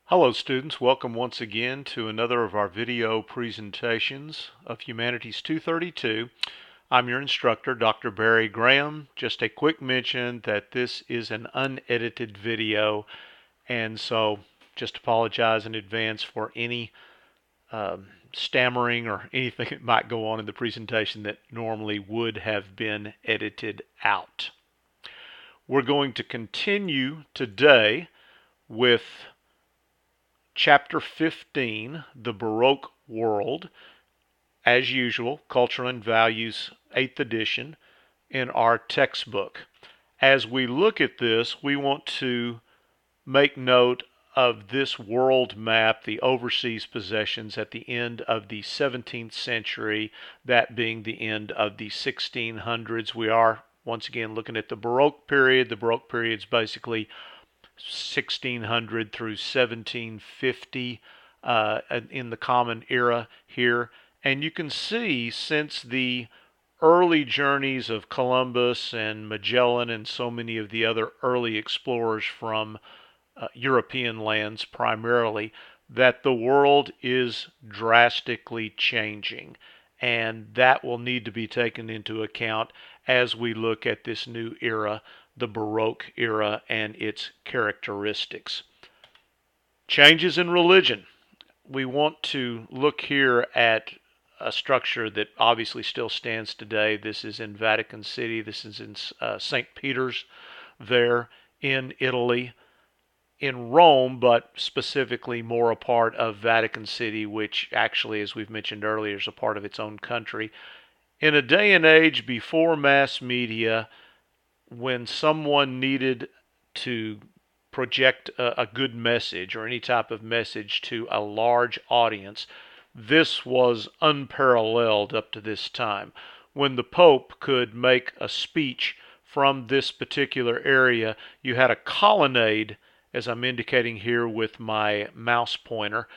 Hello students, welcome once again to another of our video presentations of Humanities 232. I'm your instructor, Dr. Barry Graham. Just a quick mention that this is an unedited video, and so just apologize in advance for any stammering or anything that might go on in the presentation that normally would have been edited out. We're going to continue today with Chapter 15, The Baroque World, as usual, Culture and Values, 8th edition, in our textbook. As we look at this, we want to make note of this world map, the overseas possessions at the end of the 17th century, that being the end of the 1600s. We are, once again, looking at the Baroque period. The Baroque period is basically 1600 through 1750 in the Common Era here. And you can see since the early journeys of Columbus and Magellan and so many of the other early explorers from European lands primarily, that the world is drastically changing. And that will need to be taken into account as we look at this new era, the Baroque era, and its characteristics. Changes in religion. We want to look here at a structure that obviously still stands today. This is in Vatican City. This is in St. Peter's there in Italy. In Rome, but specifically more a part of Vatican City, which actually, as we've mentioned earlier, is a part of its own country. In a day and age before mass media, when someone needed to project a good message or any type of message to a large audience, this was unparalleled up to this time. When the Pope could make a speech from this particular area, you had a colonnade, as I'm indicating here with my mouse pointer,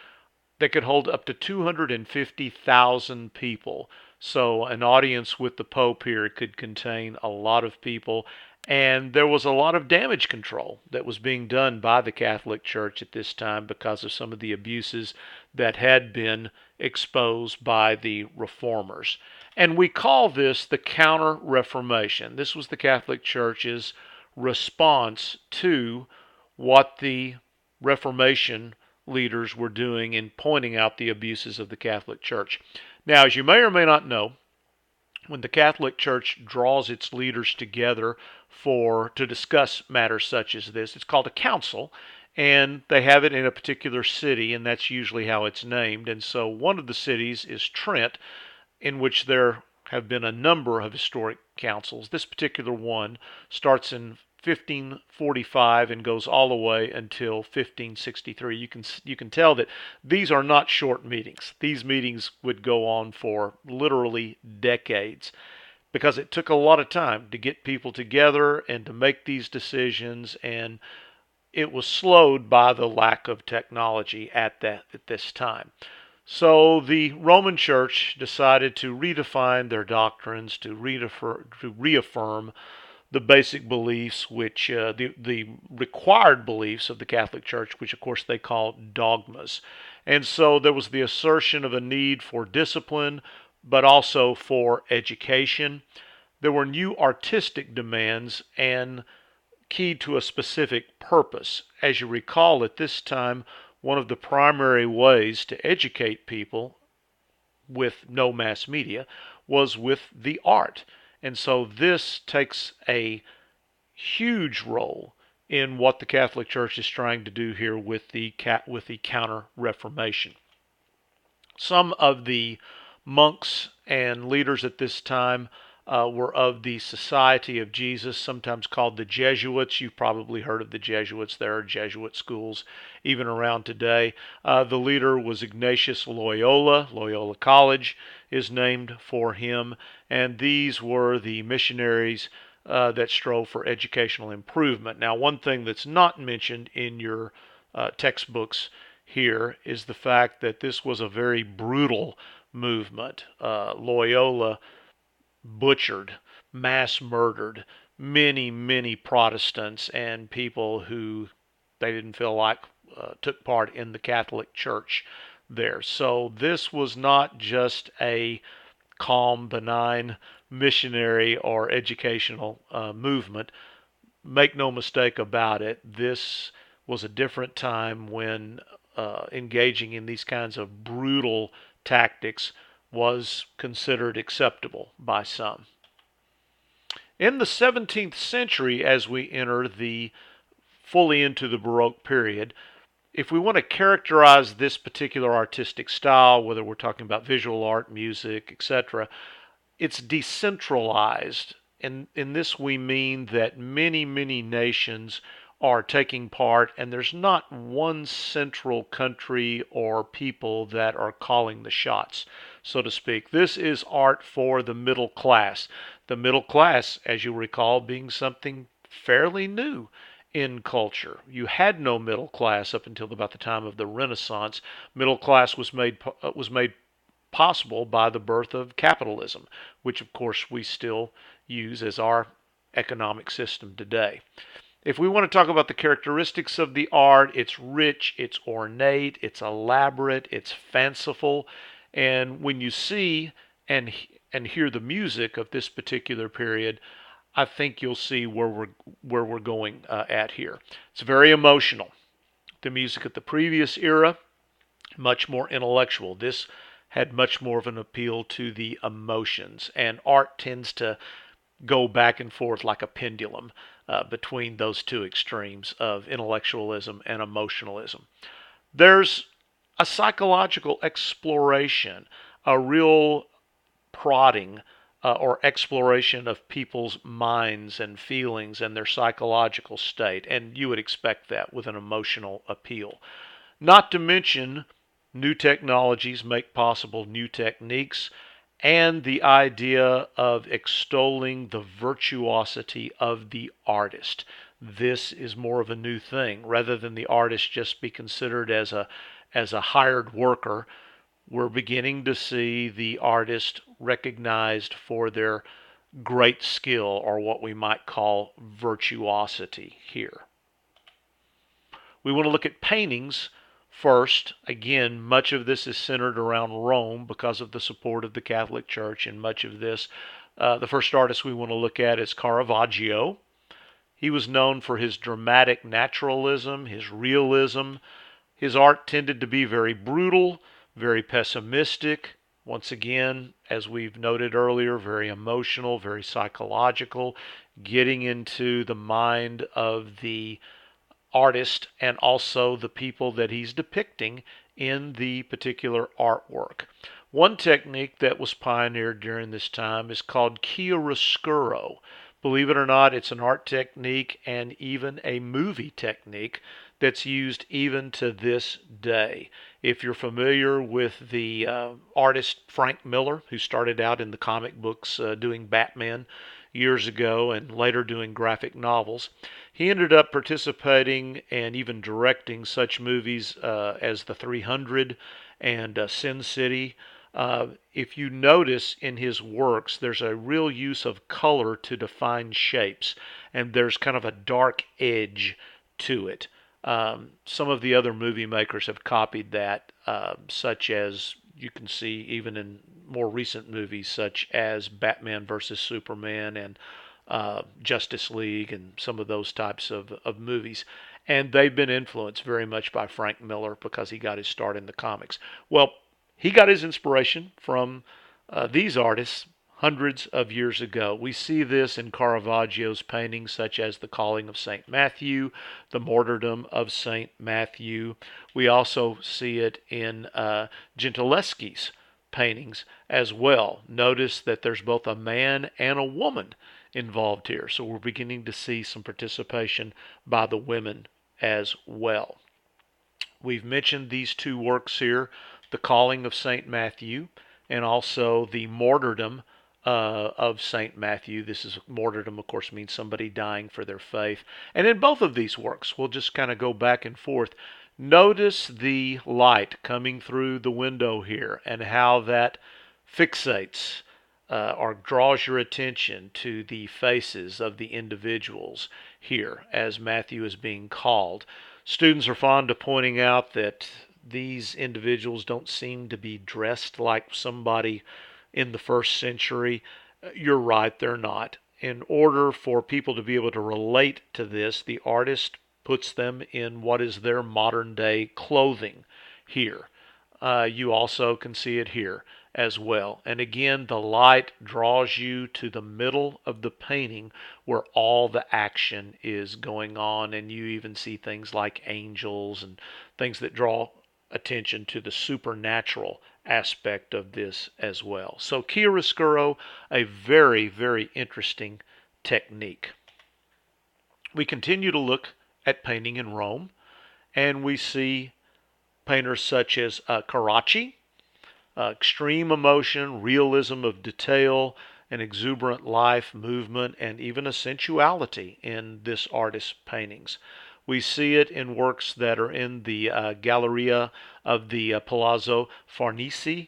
that could hold up to 250,000 people. So an audience with the Pope here could contain a lot of people, and there was a lot of damage control that was being done by the Catholic Church at this time because of some of the abuses that had been exposed by the reformers. And we call this the Counter-Reformation. This was the Catholic Church's response to what the Reformation leaders were doing in pointing out the abuses of the Catholic Church. Now, as you may or may not know, when the Catholic Church draws its leaders together to discuss matters such as this, it's called a council, and they have it in a particular city, and that's usually how it's named. And so one of the cities is Trent, in which there have been a number of historic councils. This particular one starts in 1545 and goes all the way until 1563. You can tell that these are not short meetings. These meetings would go on for literally decades because it took a lot of time to get people together and to make these decisions, and it was slowed by the lack of technology at this time. So the Roman Church decided to redefine their doctrines, to reaffirm the basic beliefs, which the required beliefs of the Catholic Church, which of course they call dogmas. And so there was the assertion of a need for discipline, but also for education. There were new artistic demands and keyed to a specific purpose. As you recall, at this time, one of the primary ways to educate people with no mass media was with the art. And so this takes a huge role in what the Catholic Church is trying to do here with the Counter-Reformation. Some of the monks and leaders at this time were of the Society of Jesus, sometimes called the Jesuits. You've probably heard of the Jesuits. There are Jesuit schools even around today. The leader was Ignatius Loyola. Loyola College is named for him. And these were the missionaries that strove for educational improvement. Now, one thing that's not mentioned in your textbooks here is the fact that this was a very brutal movement. Loyola butchered, mass murdered many, many Protestants and people who They didn't feel like took part in the Catholic Church there. So this was not just a calm, benign missionary or educational movement. Make no mistake about it, this was a different time when engaging in these kinds of brutal tactics was considered acceptable by some. In the 17th century, as we enter the fully into the Baroque period, if we want to characterize this particular artistic style, whether we're talking about visual art, music, etc., it's decentralized. And in this we mean that many, many nations are taking part, and there's not one central country or people that are calling the shots, so to speak. This is art for the middle class. The middle class, as you recall, being something fairly new in culture. You had no middle class up until about the time of the Renaissance. Middle class was made possible by the birth of capitalism, which of course we still use as our economic system today. If we want to talk about the characteristics of the art, it's rich, it's ornate, it's elaborate, it's fanciful, and when you see and hear the music of this particular period, I think you'll see where we're going at here. It's very emotional. The music of the previous era, much more intellectual. This had much more of an appeal to the emotions, and art tends to go back and forth like a pendulum between those two extremes of intellectualism and emotionalism. There's a psychological exploration, a real prodding or exploration of people's minds and feelings and their psychological state, and you would expect that with an emotional appeal. Not to mention, new technologies make possible new techniques, and the idea of extolling the virtuosity of the artist. This is more of a new thing. Rather than the artist just be considered as a hired worker, we're beginning to see the artist recognized for their great skill, or what we might call virtuosity here. We want to look at paintings first. Again, much of this is centered around Rome because of the support of the Catholic Church, and much of this, the first artist we want to look at is Caravaggio. He was known for his dramatic naturalism, his realism. His art tended to be very brutal, very pessimistic. Once again, as we've noted earlier, very emotional, very psychological, getting into the mind of the artist and also the people that he's depicting in the particular artwork. One technique that was pioneered during this time is called chiaroscuro. Believe it or not, it's an art technique and even a movie technique that's used even to this day. If you're familiar with the artist Frank Miller, who started out in the comic books doing Batman years ago and later doing graphic novels, he ended up participating and even directing such movies as The 300 and Sin City. If you notice in his works, there's a real use of color to define shapes, and there's kind of a dark edge to it. Some of the other movie makers have copied that, such as you can see even in more recent movies, such as Batman versus Superman and Justice League and some of those types of movies. And they've been influenced very much by Frank Miller because he got his start in the comics. Well, he got his inspiration from these artists hundreds of years ago. We see this in Caravaggio's paintings such as The Calling of St. Matthew, The Martyrdom of St. Matthew. We also see it in Gentileschi's paintings as well. Notice that there's both a man and a woman involved here. So we're beginning to see some participation by the women as well. We've mentioned these two works here, The Calling of St. Matthew and also The Martyrdom of St. Matthew. This is martyrdom, of course, means somebody dying for their faith. And in both of these works, we'll just kind of go back and forth. Notice the light coming through the window here and how that fixates or draws your attention to the faces of the individuals here as Matthew is being called. Students are fond of pointing out that these individuals don't seem to be dressed like somebody in the first century. You're right, they're not. In order for people to be able to relate to this, the artist puts them in what is their modern day clothing here. You also can see it here as well. And again, the light draws you to the middle of the painting where all the action is going on, and you even see things like angels and things that draw attention to the supernatural aspect of this as well. So chiaroscuro, a very, very interesting technique. We continue to look at painting in Rome, and we see painters such as Carracci, extreme emotion, realism of detail, an exuberant life, movement, and even a sensuality in this artist's paintings. We see it in works that are in the Galleria of the Palazzo Farnese.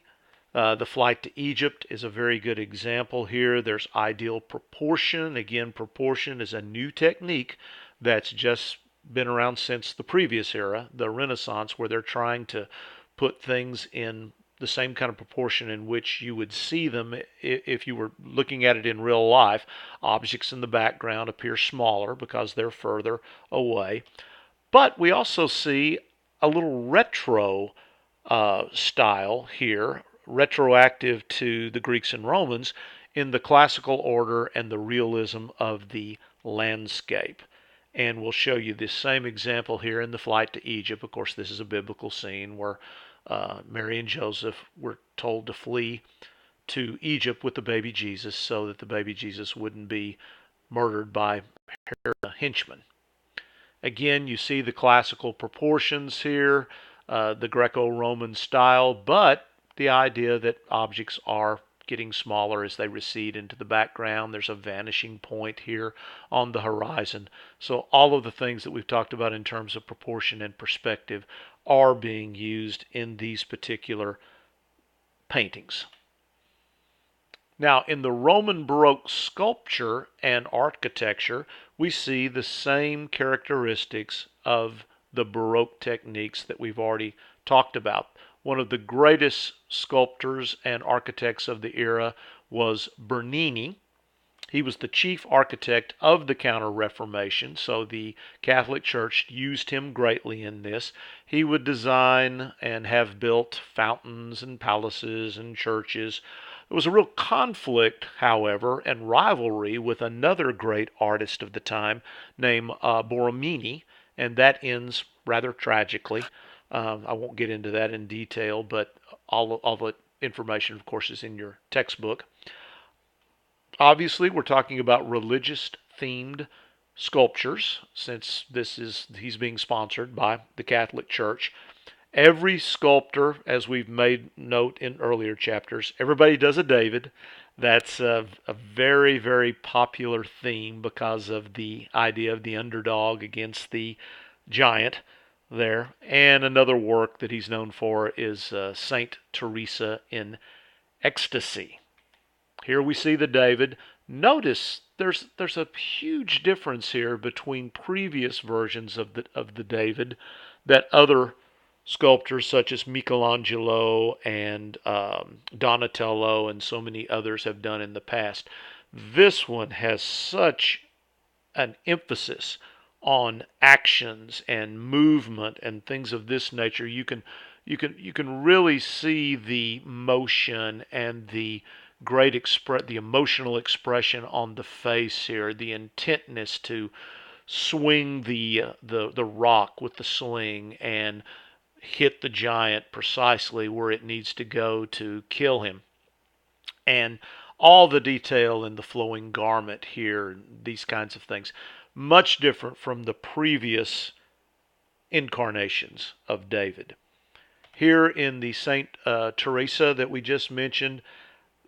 The Flight to Egypt is a very good example here. There's ideal proportion. Again, proportion is a new technique that's just been around since the previous era, the Renaissance, where they're trying to put things in the same kind of proportion in which you would see them if you were looking at it in real life. Objects in the background appear smaller because they're further away. But we also see a little retro style here, retroactive to the Greeks and Romans, in the classical order and the realism of the landscape. And we'll show you this same example here in the Flight to Egypt. Of course, this is a biblical scene where Mary and Joseph were told to flee to Egypt with the baby Jesus so that the baby Jesus wouldn't be murdered by Herod's henchmen. Again, you see the classical proportions here, the Greco-Roman style, but the idea that objects are getting smaller as they recede into the background. There's a vanishing point here on the horizon. So all of the things that we've talked about in terms of proportion and perspective are being used in these particular paintings. Now, in the Roman Baroque sculpture and architecture, we see the same characteristics of the Baroque techniques that we've already talked about. One of the greatest sculptors and architects of the era was Bernini. He was the chief architect of the Counter-Reformation, so the Catholic Church used him greatly in this. He would design and have built fountains and palaces and churches. There was a real conflict, however, and rivalry with another great artist of the time named Borromini, and that ends rather tragically. I won't get into that in detail, but all the information, of course, is in your textbook. Obviously, we're talking about religious themed sculptures since he's being sponsored by the Catholic Church. Every sculptor, as we've made note in earlier chapters, everybody does a David. That's a very, very popular theme because of the idea of the underdog against the giant there. And another work that he's known for is Saint Teresa in Ecstasy. Here we see the David. Notice there's a huge difference here between previous versions of the David that other sculptors such as Michelangelo and Donatello and so many others have done in the past. This one has such an emphasis on actions and movement and things of this nature. You can really see the motion and the the emotional expression on the face here, the intentness to swing the rock with the sling and hit the giant precisely where it needs to go to kill him. And all the detail in the flowing garment here, these kinds of things. Much different from the previous incarnations of David. Here in the Saint Teresa that we just mentioned,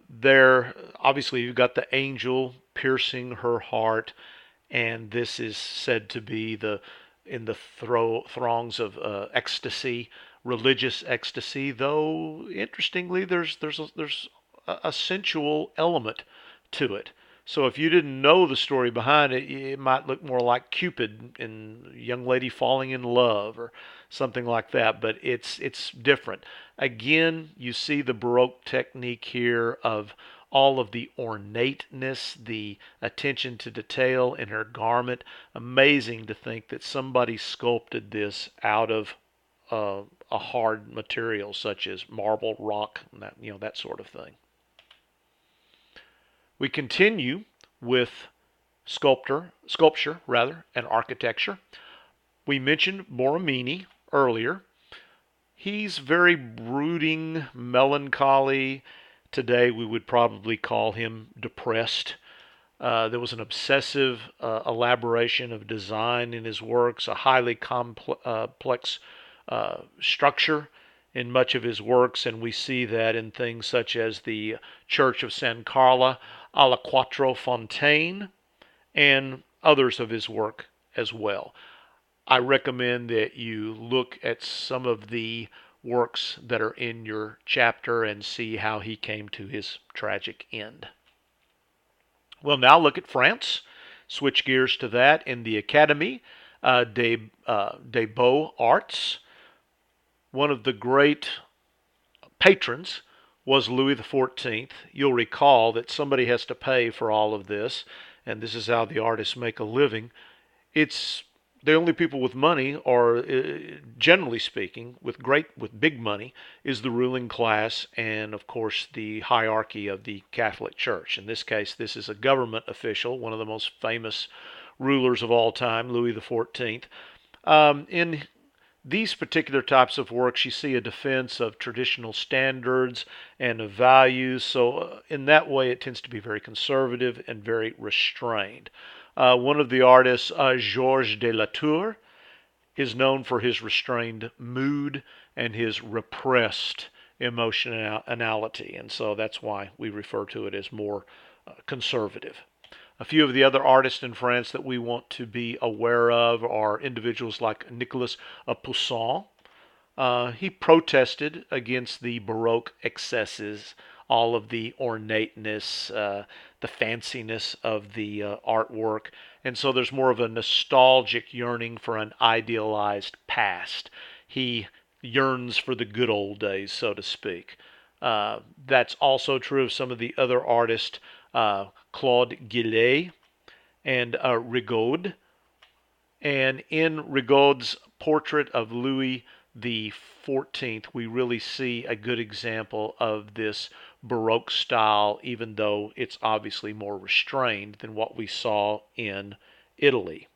there obviously you've got the angel piercing her heart, and this is said to be in the throngs of ecstasy, religious ecstasy. Though interestingly, there's a sensual element to it. So if you didn't know the story behind it, it might look more like Cupid and young lady falling in love or something like that, but it's different. Again, you see the Baroque technique here of all of the ornateness, the attention to detail in her garment. Amazing to think that somebody sculpted this out of a hard material such as marble, rock, that sort of thing. We continue with sculpture rather, and architecture. We mentioned Borromini earlier. He's very brooding, melancholy. Today we would probably call him depressed. There was an obsessive elaboration of design in his works, a highly complex structure in much of his works, and we see that in things such as the Church of San Carlo alla Quattro Fontane and others of his work as well. I recommend that you look at some of the works that are in your chapter and see how he came to his tragic end. We'll now look at France. Switch gears to that in the Académie des Beaux-Arts. One of the great patrons was Louis XIV. You'll recall that somebody has to pay for all of this, and this is how the artists make a living. It's the only people with money, or generally speaking, with big money, is the ruling class, and of course the hierarchy of the Catholic Church. In this case, this is a government official, one of the most famous rulers of all time, Louis XIV. In these particular types of works, you see a defense of traditional standards and of values. So in that way, it tends to be very conservative and very restrained. One of the artists, Georges de Latour, is known for his restrained mood and his repressed emotionality, and so that's why we refer to it as more conservative. A few of the other artists in France that we want to be aware of are individuals like Nicolas Poussin. He protested against the Baroque excesses, all of the ornateness, the fanciness of the artwork. And so there's more of a nostalgic yearning for an idealized past. He yearns for the good old days, so to speak. That's also true of some of the other artists, Claude Gillet and Rigaud. And in Rigaud's portrait of Louis the 14th, we really see a good example of this Baroque style, even though it's obviously more restrained than what we saw in Italy.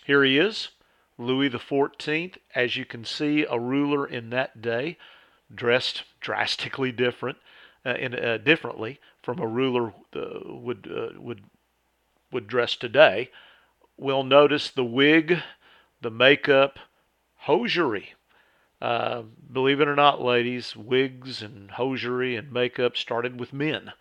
Here he is, Louis the 14th. As you can see, a ruler in that day, dressed drastically differently from a ruler would dress today. We'll notice the wig, the makeup, hosiery. Believe it or not, ladies, wigs and hosiery and makeup started with men,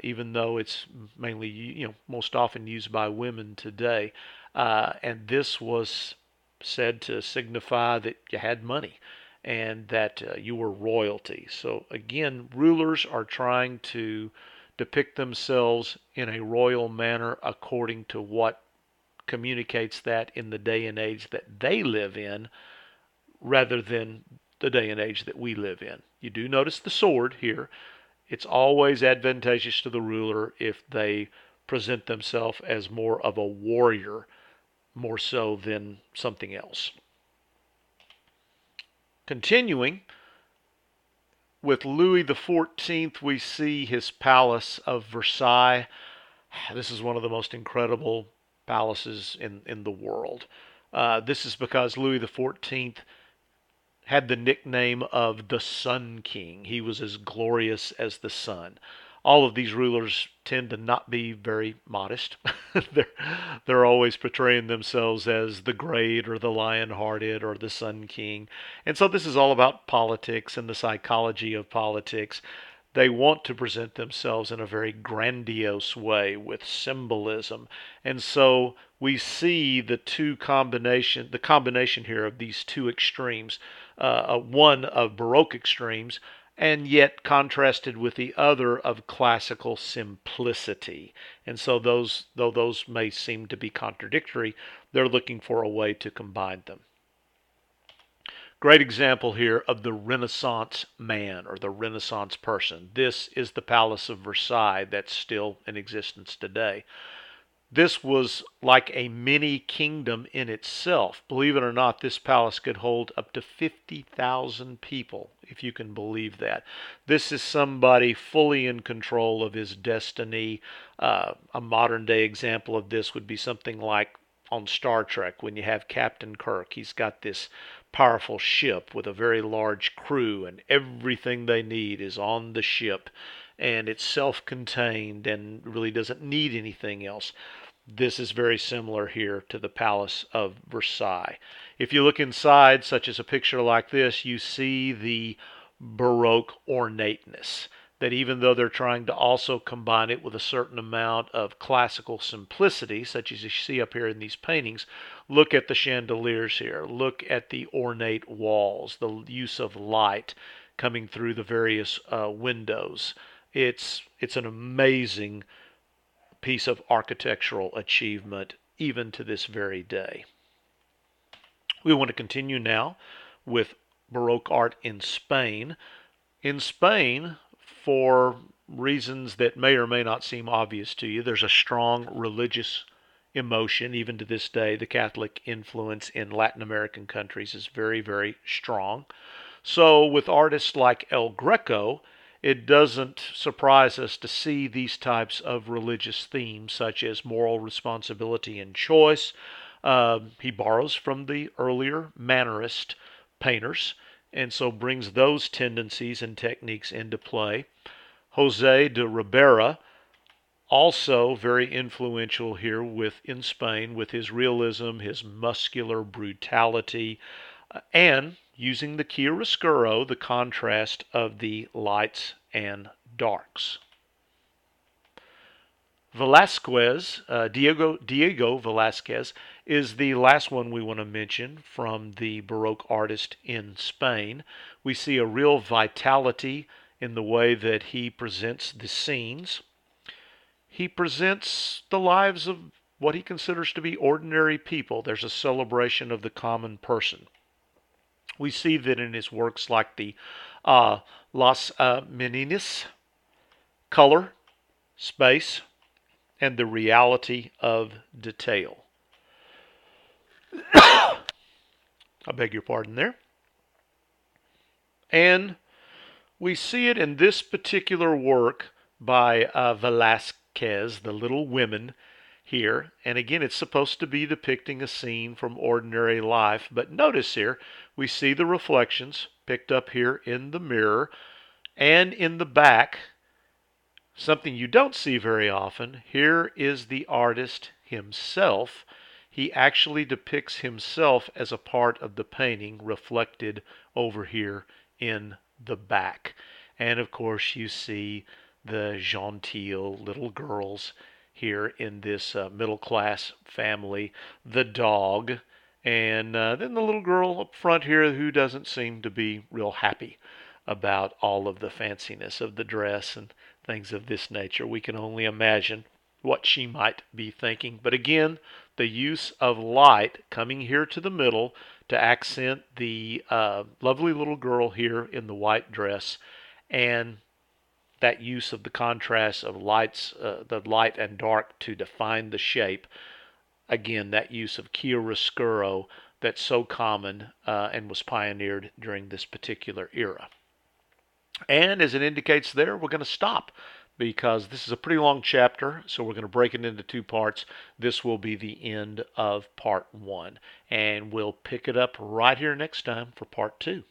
even though it's mainly, most often used by women today. And this was said to signify that you had money and that you were royalty. So again, rulers are trying to depict themselves in a royal manner according to what communicates that in the day and age that they live in, rather than the day and age that we live in. You do notice the sword here. It's always advantageous to the ruler if they present themselves as more of a warrior, more so than something else. Continuing with Louis XIV, we see his palace of Versailles. This is one of the most incredible palaces in the world. This is because Louis XIV had the nickname of the Sun King. He was as glorious as the sun. All of these rulers tend to not be very modest. they're always portraying themselves as the great or the lion-hearted or the Sun King. And so this is all about politics and the psychology of politics. They want to present themselves in a very grandiose way with symbolism. And so we see the combination here of these two extremes, one of Baroque extremes and yet contrasted with the other of classical simplicity. And so though those may seem to be contradictory, they're looking for a way to combine them. Great example here of the Renaissance man or the Renaissance person. This is the Palace of Versailles that's still in existence today. This was like a mini kingdom in itself. Believe it or not, this palace could hold up to 50,000 people, if you can believe that. This is somebody fully in control of his destiny. A modern day example of this would be something like on Star Trek when you have Captain Kirk. He's got this powerful ship with a very large crew, and everything they need is on the ship, and it's self-contained and really doesn't need anything else. This is very similar here to the Palace of Versailles. If you look inside, such as a picture like this, you see the Baroque ornateness. That even though they're trying to also combine it with a certain amount of classical simplicity, such as you see up here in these paintings, look at the chandeliers here. Look at the ornate walls, the use of light coming through the various windows. It's an amazing piece of architectural achievement even to this very day. We want to continue now with Baroque art in Spain. In Spain, for reasons that may or may not seem obvious to you, there's a strong religious emotion. Even to this day, the Catholic influence in Latin American countries is very, very strong. So with artists like El Greco, it doesn't surprise us to see these types of religious themes, such as moral responsibility and choice. He borrows from the earlier Mannerist painters, and so brings those tendencies and techniques into play. Jose de Ribera, also very influential here in Spain with his realism, his muscular brutality, and using the chiaroscuro, the contrast of the lights and darks. Velázquez, Diego Velázquez, is the last one we want to mention from the Baroque artist in Spain. We see a real vitality in the way that he presents the scenes. He presents the lives of what he considers to be ordinary people. There's a celebration of the common person. We see that in his works like the Las Meninas, color, space, and the reality of detail. I beg your pardon there. And we see it in this particular work by Velázquez, The Little Women, here. And again, it's supposed to be depicting a scene from ordinary life. But notice here, we see the reflections picked up here in the mirror and in the back. Something you don't see very often. Here is the artist himself. He actually depicts himself as a part of the painting reflected over here in the back. And of course you see the genteel little girls here in this middle class family, the dog, and then the little girl up front here who doesn't seem to be real happy about all of the fanciness of the dress and things of this nature. We can only imagine what she might be thinking. But again, the use of light coming here to the middle to accent the lovely little girl here in the white dress, and that use of the contrast of lights, the light and dark to define the shape. Again, that use of chiaroscuro that's so common and was pioneered during this particular era. And as it indicates there, we're going to stop because this is a pretty long chapter, so we're going to break it into two parts. This will be the end of part 1, and we'll pick it up right here next time for part 2.